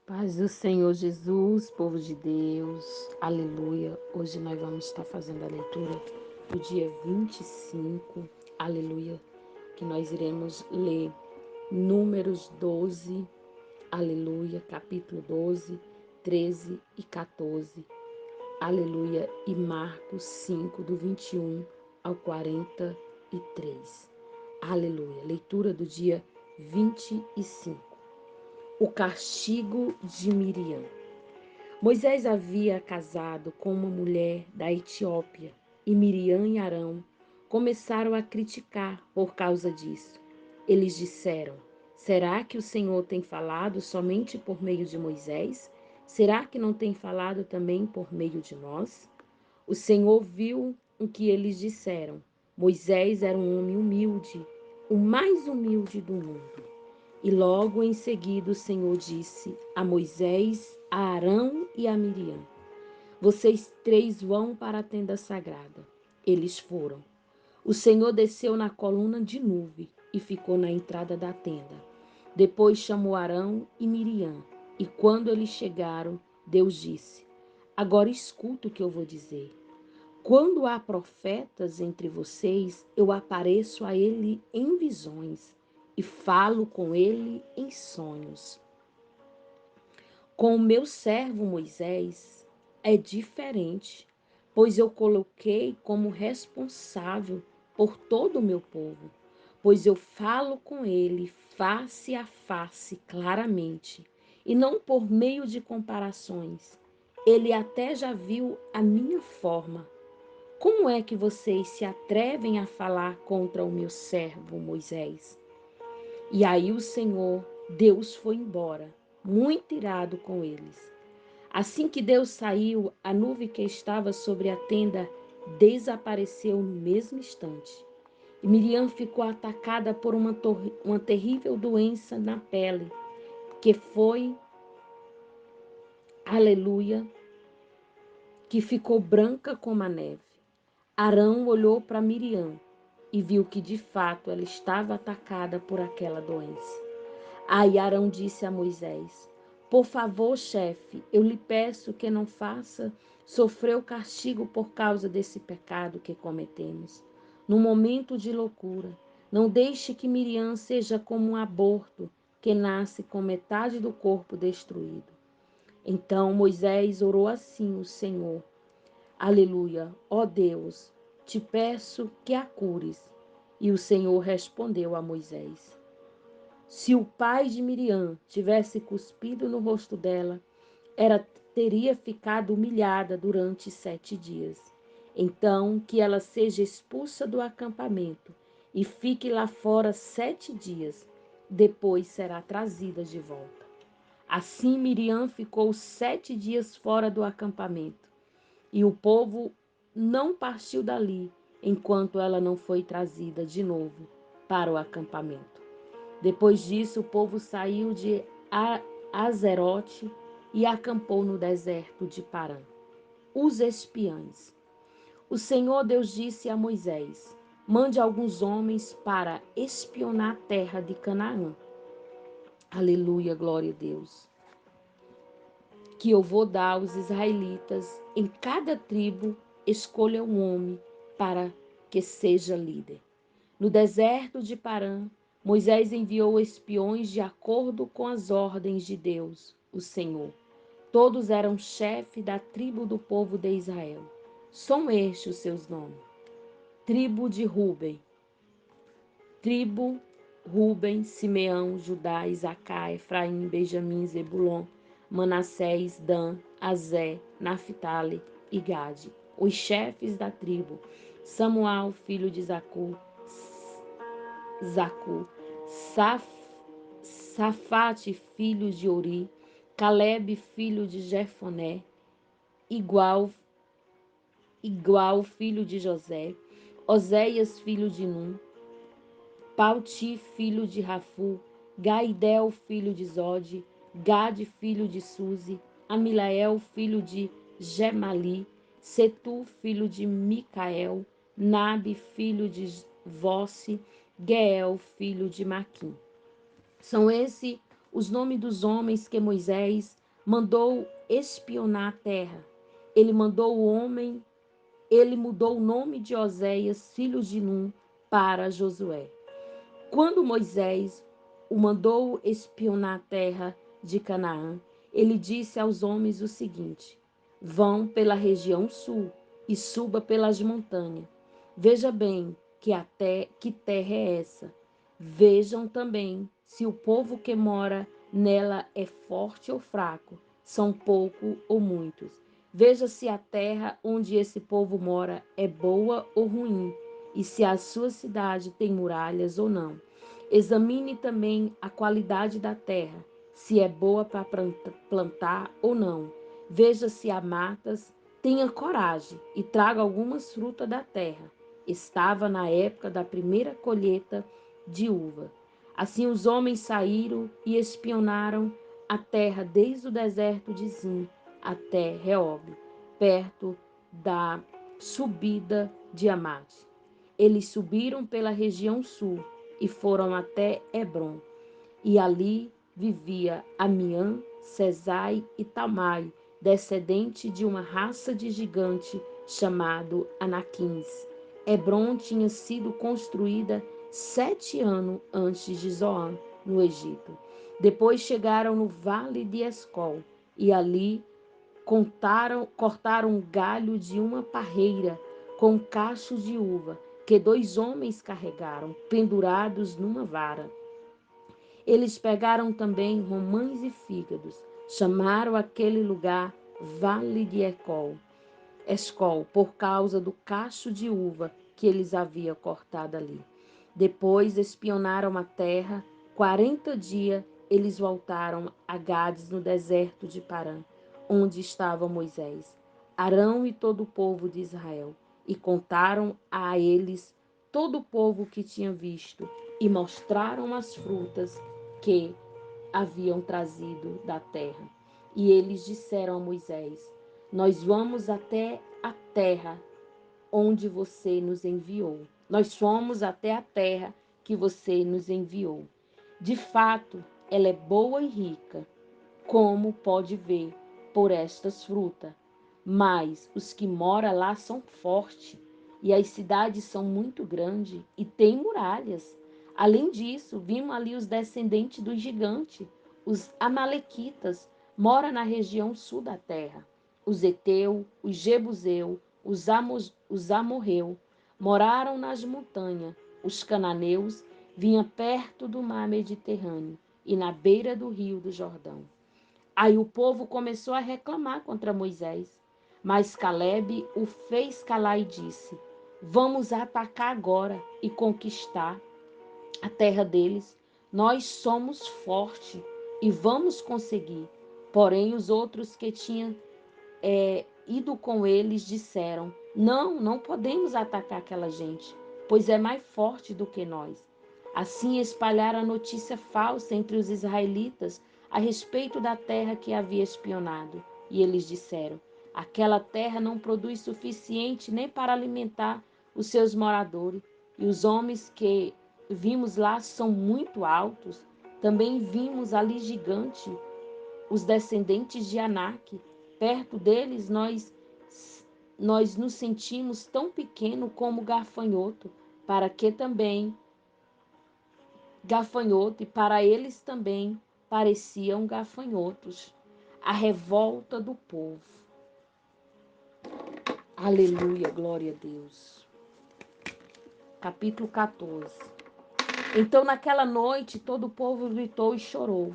Paz do Senhor Jesus, povo de Deus, aleluia. Hoje nós vamos estar fazendo a leitura do dia 25, aleluia, que nós iremos ler Números 12, aleluia, capítulo 12, 13 e 14, aleluia, e Marcos 5, do 21 ao 43, aleluia. Leitura do dia 25. O castigo de Miriam. Moisés havia casado com uma mulher da Etiópia e Miriam e Arão começaram a criticar por causa disso. Eles disseram: Será que o Senhor tem falado somente por meio de Moisés? Será que não tem falado também por meio de nós? O Senhor viu o que eles disseram. Moisés era um homem humilde, o mais humilde do mundo. E logo em seguida o Senhor disse a Moisés, a Arão e a Miriam: Vocês três vão para a tenda sagrada. Eles foram. O Senhor desceu na coluna de nuvem e ficou na entrada da tenda. Depois chamou Arão e Miriam. E quando eles chegaram, Deus disse: Agora escuta o que eu vou dizer. Quando há profetas entre vocês, eu apareço a ele em visões e falo com ele em sonhos. Com o meu servo Moisés é diferente, pois eu coloquei como responsável por todo o meu povo, pois eu falo com ele face a face claramente, e não por meio de comparações. Ele até já viu a minha forma. Como é que vocês se atrevem a falar contra o meu servo Moisés? E aí o Senhor, Deus foi embora, muito irado com eles. Assim que Deus saiu, a nuvem que estava sobre a tenda desapareceu no mesmo instante. E Miriam ficou atacada por uma terrível doença na pele, que foi, aleluia, que ficou branca como a neve. Arão olhou para Miriam e viu que de fato ela estava atacada por aquela doença. Aí Arão disse a Moisés: Por favor, chefe, eu lhe peço que não faça sofrer o castigo por causa desse pecado que cometemos. No momento de loucura, não deixe que Miriam seja como um aborto que nasce com metade do corpo destruído. Então Moisés orou assim ao Senhor: Aleluia, ó Deus, te peço que a cures. E o Senhor respondeu a Moisés: Se o pai de Miriam tivesse cuspido no rosto dela, ela teria ficado humilhada durante 7 dias. Então, que ela seja expulsa do acampamento e fique lá fora 7 dias. Depois será trazida de volta. Assim, Miriam ficou 7 dias fora do acampamento. E o povo não partiu dali enquanto ela não foi trazida de novo para o acampamento. Depois disso, o povo saiu de Azerote e acampou no deserto de Parã. Os espiães. O Senhor Deus disse a Moisés: Mande alguns homens para espionar a terra de Canaã. Aleluia, glória a Deus. Que eu vou dar aos israelitas. Em cada tribo, escolha um homem para que seja líder. No deserto de Parã, Moisés enviou espiões de acordo com as ordens de Deus, o Senhor. Todos eram chefes da tribo do povo de Israel. São estes os seus nomes: tribo de Ruben, tribo Ruben, Simeão, Judá, Isacar, Efraim, Benjamim, Zebulon, Manassés, Dan, Azé, Naphtali e Gade. Os chefes da tribo: Samuel, filho de Zacu, Safate, filho de Ori, Caleb, filho de Jefoné, igual, filho de José, Oséias, filho de Num, Pauti, filho de Rafu, Gaidel, filho de Zode, Gade, filho de Suzi, Amilael, filho de Gemali, Setu, filho de Micael, Nabe, filho de Vosse, Geel, filho de Maquim. São esses os nomes dos homens que Moisés mandou espionar a terra. Ele mandou o homem, ele mudou o nome de Oséias, filho de Num, para Josué. Quando Moisés o mandou espionar a terra de Canaã, ele disse aos homens o seguinte: vão pela região sul e suba pelas montanhas. Veja bem que terra é essa. Vejam também se o povo que mora nela é forte ou fraco, são pouco ou muitos. Veja se a terra onde esse povo mora é boa ou ruim, e se a sua cidade tem muralhas ou não. Examine também a qualidade da terra, se é boa para plantar ou não. Veja se há matas, tenha coragem e traga algumas frutas da terra. Estava na época da primeira colheita de uva. Assim os homens saíram e espionaram a terra desde o deserto de Zim até Reob, perto da subida de Amate. Eles subiram pela região sul e foram até Hebrom. E ali vivia Amiã, Sesai e Tamai, descendente de uma raça de gigante chamado Anaquins. Hebrom tinha sido construída 7 anos antes de Zoan, no Egito. Depois chegaram no vale de Escol e ali cortaram um galho de uma parreira com cachos de uva que 2 homens carregaram, pendurados numa vara. Eles pegaram também romãs e fígados, chamaram aquele lugar Vale de Escol, por causa do cacho de uva que eles haviam cortado ali. Depois espionaram a terra, 40 dias eles voltaram a Gades, no deserto de Parã, onde estava Moisés, Arão e todo o povo de Israel, e contaram a eles todo o povo que tinha visto, e mostraram as frutas que haviam trazido da terra. E eles disseram a Moisés: nós vamos até a terra onde você nos enviou. Nós fomos até a terra que você nos enviou. De fato, ela é boa e rica, como pode ver por estas frutas. Mas os que moram lá são fortes, e as cidades são muito grandes e têm muralhas. Além disso, vimos ali os descendentes dos gigantes, os amalequitas, moram na região sul da terra. Os Eteu, os Jebuseu, os Amorreu, moraram nas montanhas. Os cananeus vinham perto do mar Mediterrâneo e na beira do rio do Jordão. Aí o povo começou a reclamar contra Moisés. Mas Calebe o fez calar e disse: vamos atacar agora e conquistar a terra deles. Nós somos fortes e vamos conseguir. Porém, os outros que tinham ido com eles disseram: não, não podemos atacar aquela gente, pois é mais forte do que nós. Assim espalharam a notícia falsa entre os israelitas a respeito da terra que havia espionado. E eles disseram: aquela terra não produz suficiente nem para alimentar os seus moradores, e os homens que vimos lá são muito altos. Também vimos ali gigante, os descendentes de Anak. Perto deles, nós nos sentimos tão pequeno como gafanhoto, para que também gafanhoto, e para eles também pareciam gafanhotos. A revolta do povo. Aleluia, glória a Deus. Capítulo 14. Então, naquela noite, todo o povo gritou e chorou.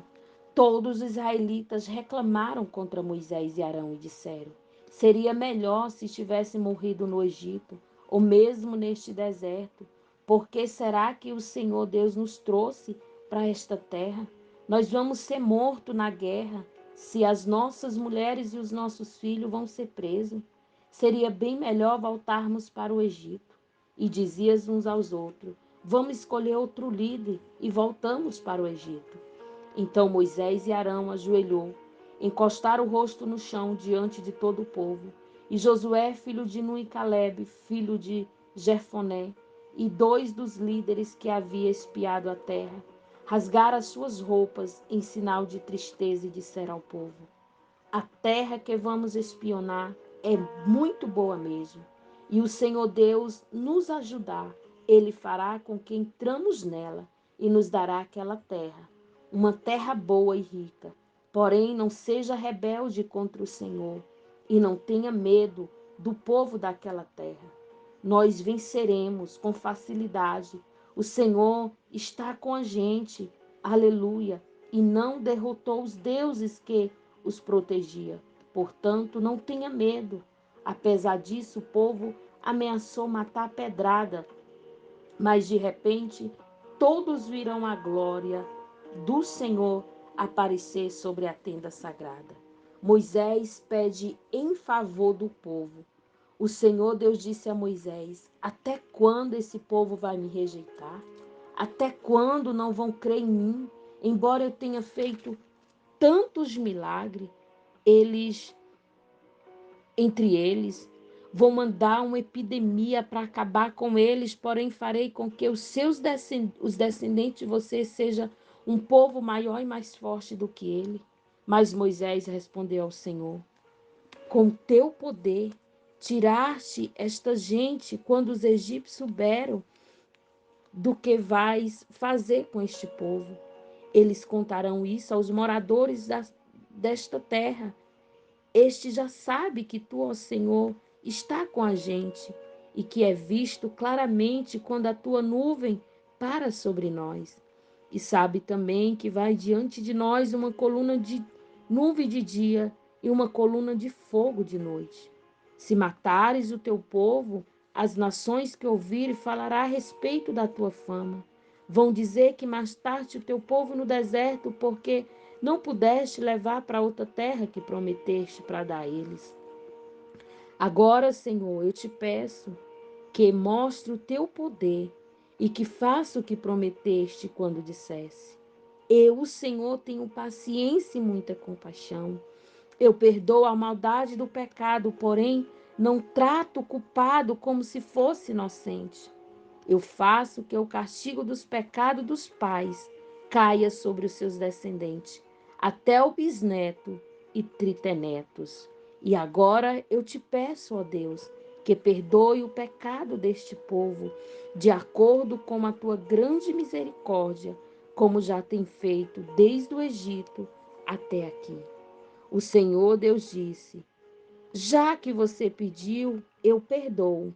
Todos os israelitas reclamaram contra Moisés e Arão e disseram: seria melhor se tivesse morrido no Egito, ou mesmo neste deserto. Por que será que o Senhor Deus nos trouxe para esta terra? Nós vamos ser mortos na guerra, se as nossas mulheres e os nossos filhos vão ser presos. Seria bem melhor voltarmos para o Egito. E diziam uns aos outros: vamos escolher outro líder e voltamos para o Egito. Então Moisés e Arão ajoelhou, encostaram o rosto no chão diante de todo o povo. E Josué, filho de Nun, e Calebe, filho de Jefoné, e 2 dos líderes que havia espiado a terra, rasgar as suas roupas em sinal de tristeza e disser ao povo: a terra que vamos espionar é muito boa mesmo. E o Senhor Deus nos ajudar. Ele fará com que entramos nela e nos dará aquela terra, uma terra boa e rica. Porém, não seja rebelde contra o Senhor e não tenha medo do povo daquela terra. Nós venceremos com facilidade. O Senhor está com a gente. Aleluia. E não derrotou os deuses que os protegia. Portanto, não tenha medo. Apesar disso, o povo ameaçou matar a pedrada, mas de repente todos viram a glória do Senhor aparecer sobre a tenda sagrada. Moisés pede em favor do povo. O Senhor Deus disse a Moisés: até quando esse povo vai me rejeitar? Até quando não vão crer em mim? Embora eu tenha feito tantos milagres, eles, entre eles, vou mandar uma epidemia para acabar com eles, porém farei com que os descendentes de você sejam um povo maior e mais forte do que ele. Mas Moisés respondeu ao Senhor: com teu poder, tiraste esta gente quando os egípcios souberam do que vais fazer com este povo. Eles contarão isso aos moradores desta terra. Este já sabe que tu, ó Senhor, está com a gente e que é visto claramente quando a tua nuvem para sobre nós. E sabe também que vai diante de nós uma coluna de nuvem de dia e uma coluna de fogo de noite. Se matares o teu povo, as nações que ouvirem falará a respeito da tua fama. Vão dizer que mataste o teu povo no deserto porque não pudeste levar para outra terra que prometeste para dar a eles. Agora, Senhor, eu te peço que mostre o teu poder e que faça o que prometeste quando dissesse: eu, o Senhor, tenho paciência e muita compaixão. Eu perdoo a maldade do pecado, porém não trato o culpado como se fosse inocente. Eu faço que o castigo dos pecados dos pais caia sobre os seus descendentes, até o bisneto e tritenetos. E agora eu te peço, ó Deus, que perdoe o pecado deste povo, de acordo com a tua grande misericórdia, como já tem feito desde o Egito até aqui. O Senhor Deus disse: já que você pediu, eu perdoo.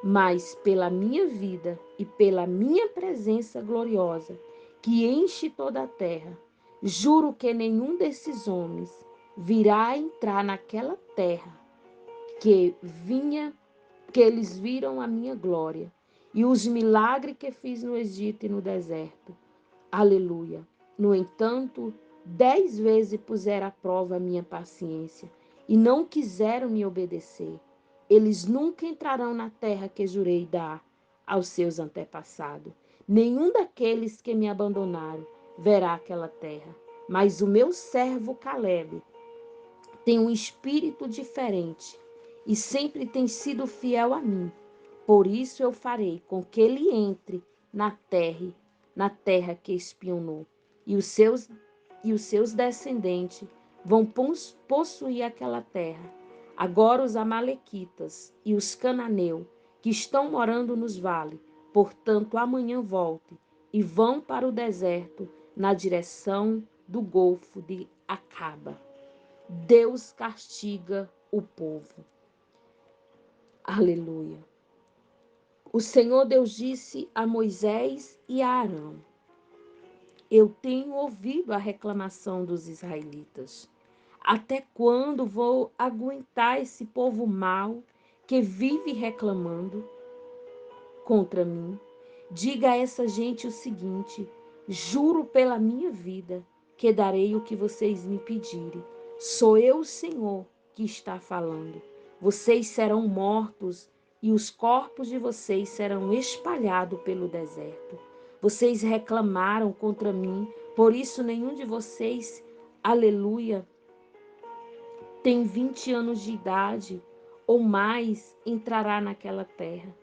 Mas pela minha vida e pela minha presença gloriosa, que enche toda a terra, juro que nenhum desses homens virá entrar naquela terra que eles viram a minha glória e os milagres que fiz no Egito e no deserto. Aleluia. No entanto, 10 vezes puseram à prova a minha paciência e não quiseram me obedecer. Eles nunca entrarão na terra que jurei dar aos seus antepassados. Nenhum daqueles que me abandonaram verá aquela terra. Mas o meu servo Caleb tem um espírito diferente e sempre tem sido fiel a mim. Por isso eu farei com que ele entre na terra que espionou, e os seus descendentes vão possuir aquela terra. Agora os amalequitas e os cananeus que estão morando nos vales, portanto amanhã voltem e vão para o deserto na direção do Golfo de Acaba. Deus castiga o povo. Aleluia. O Senhor Deus disse a Moisés e a Arão: eu tenho ouvido a reclamação dos israelitas. Até quando vou aguentar esse povo mau que vive reclamando contra mim? Diga a essa gente o seguinte: juro pela minha vida que darei o que vocês me pedirem. Sou eu, o Senhor, que está falando. Vocês serão mortos e os corpos de vocês serão espalhados pelo deserto. Vocês reclamaram contra mim, por isso nenhum de vocês, aleluia, tem 20 anos de idade ou mais entrará naquela terra.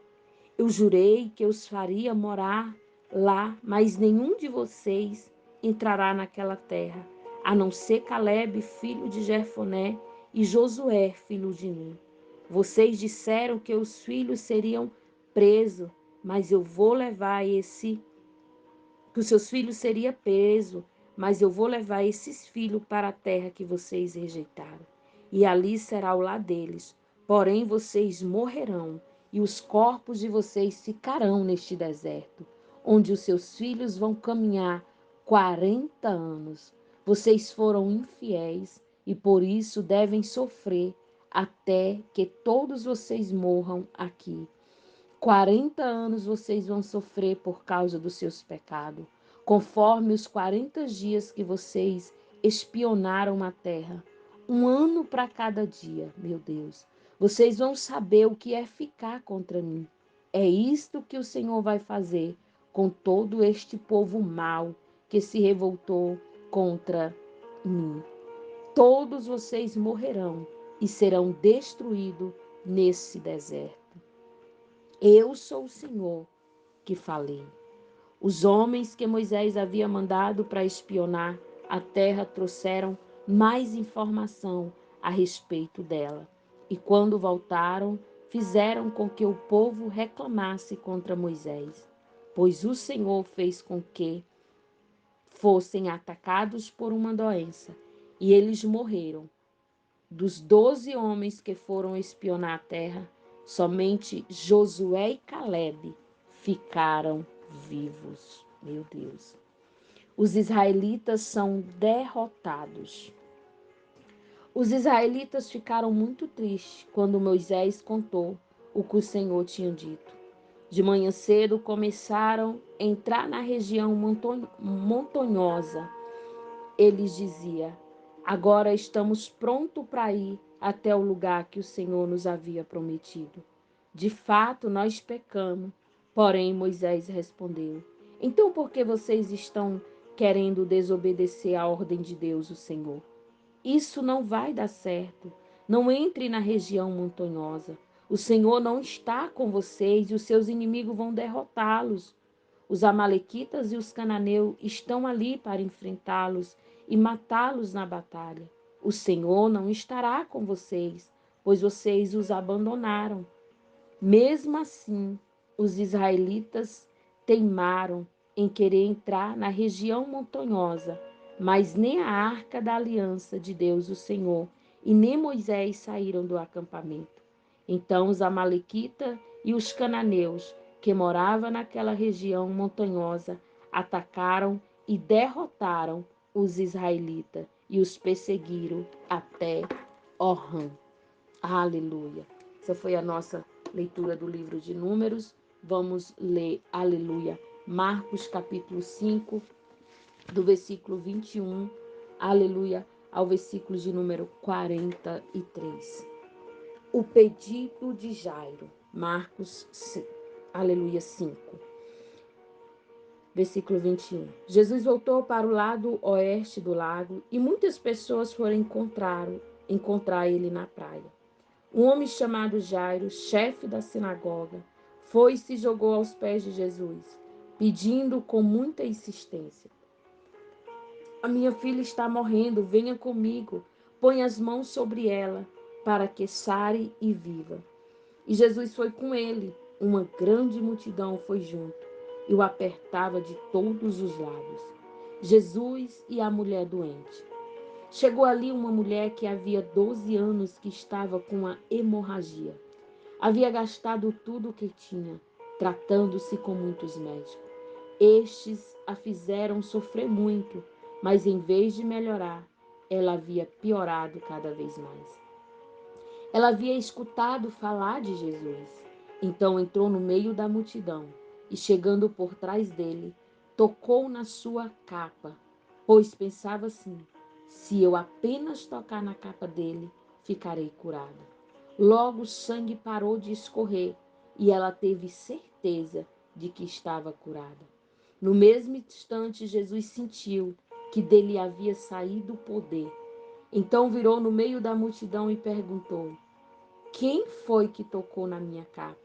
Eu jurei que os faria morar lá, mas nenhum de vocês entrará naquela terra, a não ser Calebe, filho de Jefoné, e Josué, filho de Nun. Vocês disseram que os filhos seriam presos, mas eu vou levar que os seus filhos seriam presos, mas eu vou levar esses filhos para a terra que vocês rejeitaram. E ali será o lar deles. Porém, vocês morrerão, e os corpos de vocês ficarão neste deserto, onde os seus filhos vão caminhar 40 anos. Vocês foram infiéis, e por isso devem sofrer até que todos vocês morram aqui. 40 anos vocês vão sofrer por causa dos seus pecados, conforme os 40 dias que vocês espionaram a terra. Um ano para cada dia, meu Deus. Vocês vão saber o que é ficar contra mim. É isto que o Senhor vai fazer com todo este povo mau que se revoltou contra mim. Todos vocês morrerão e serão destruídos nesse deserto. Eu sou o Senhor que falei. Os homens que Moisés havia mandado para espionar a terra trouxeram mais informação a respeito dela. E quando voltaram, fizeram com que o povo reclamasse contra Moisés, pois o Senhor fez com que fossem atacados por uma doença, e eles morreram. Dos 12 homens que foram espionar a terra, somente Josué e Calebe ficaram vivos. Meu Deus. Os israelitas são derrotados. Os israelitas ficaram muito tristes quando Moisés contou o que o Senhor tinha dito. De manhã cedo começaram a entrar na região montanhosa. Eles diziam: agora estamos prontos para ir até o lugar que o Senhor nos havia prometido. De fato, nós pecamos. Porém, Moisés respondeu: então por que vocês estão querendo desobedecer à ordem de Deus, o Senhor? Isso não vai dar certo. Não entre na região montanhosa. O Senhor não está com vocês e os seus inimigos vão derrotá-los. Os amalequitas e os cananeus estão ali para enfrentá-los e matá-los na batalha. O Senhor não estará com vocês, pois vocês os abandonaram. Mesmo assim, os israelitas teimaram em querer entrar na região montanhosa, mas nem a arca da aliança de Deus, o Senhor, e nem Moisés saíram do acampamento. Então os amalequitas e os cananeus, que moravam naquela região montanhosa, atacaram e derrotaram os israelitas e os perseguiram até Orrã. Aleluia. Essa foi a nossa leitura do livro de Números. Vamos ler, aleluia, Marcos capítulo 5, do versículo 21, aleluia, ao versículo de número 43. O pedido de Jairo. Marcos, aleluia, 5. Versículo 21. Jesus voltou para o lado oeste do lago e muitas pessoas foram encontrar ele na praia. Um homem chamado Jairo, chefe da sinagoga, foi e se jogou aos pés de Jesus, pedindo com muita insistência: a minha filha está morrendo, venha comigo, põe as mãos sobre ela, para que sare e viva. E Jesus foi com ele. Uma grande multidão foi junto e o apertava de todos os lados. Jesus e a mulher doente. Chegou ali uma mulher que havia 12 anos que estava com uma hemorragia. Havia gastado tudo o que tinha, tratando-se com muitos médicos. Estes a fizeram sofrer muito, mas em vez de melhorar, ela havia piorado cada vez mais. Ela havia escutado falar de Jesus. Então entrou no meio da multidão e, chegando por trás dele, tocou na sua capa, pois pensava assim: se eu apenas tocar na capa dele, ficarei curada. Logo o sangue parou de escorrer e ela teve certeza de que estava curada. No mesmo instante, Jesus sentiu que dele havia saído o poder. Então virou no meio da multidão e perguntou: quem foi que tocou na minha capa?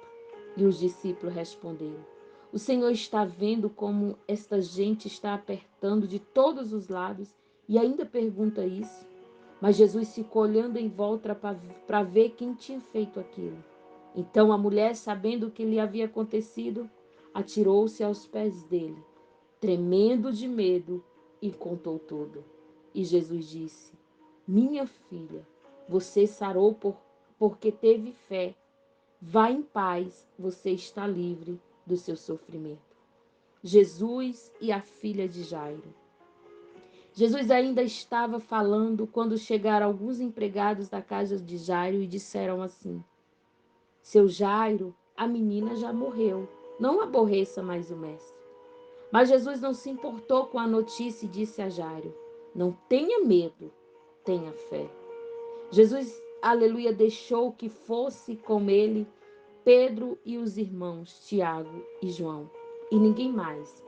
E os discípulos responderam: O Senhor está vendo como esta gente está apertando de todos os lados e ainda pergunta isso. Mas Jesus ficou olhando em volta para ver quem tinha feito aquilo. Então a mulher, sabendo o que lhe havia acontecido, atirou-se aos pés dele, tremendo de medo, e contou tudo. E Jesus disse: Minha filha, você sarou porque teve fé. Vá em paz, você está livre do seu sofrimento. Jesus e a filha de Jairo. Jesus ainda estava falando quando chegaram alguns empregados da casa de Jairo e disseram assim: Seu Jairo, a menina já morreu. Não aborreça mais o mestre. Mas Jesus não se importou com a notícia e disse a Jairo: Não tenha medo, tenha fé. Jesus, aleluia, deixou que fosse com ele Pedro e os irmãos Tiago e João, e ninguém mais.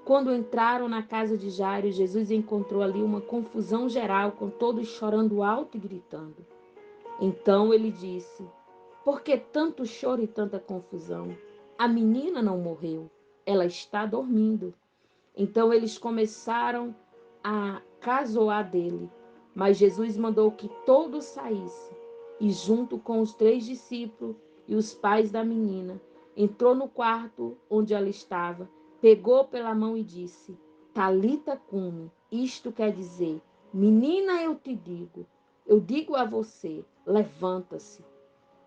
Quando entraram na casa de Jairo, Jesus encontrou ali uma confusão geral, com todos chorando alto e gritando. Então ele disse: Por que tanto choro e tanta confusão? A menina não morreu, ela está dormindo. Então eles começaram a caçoar dele, mas Jesus mandou que todos saíssem, e junto com os 3 discípulos e os pais da menina, entrou no quarto onde ela estava, pegou pela mão e disse: Talita cumi, isto quer dizer: Menina, eu digo a você, levanta-se.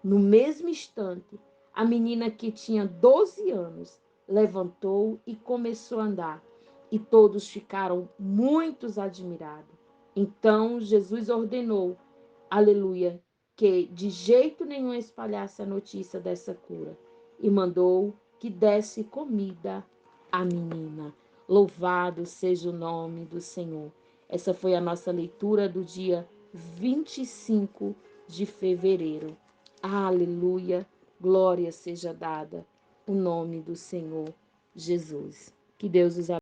No mesmo instante, a menina, que tinha 12 anos, levantou e começou a andar, e todos ficaram muito admirados. Então Jesus ordenou, aleluia, que de jeito nenhum espalhasse a notícia dessa cura, e mandou que desse comida à menina. Louvado seja o nome do Senhor. Essa foi a nossa leitura do dia 25 de fevereiro. Aleluia, glória seja dada o nome do Senhor Jesus. Que Deus os abençoe.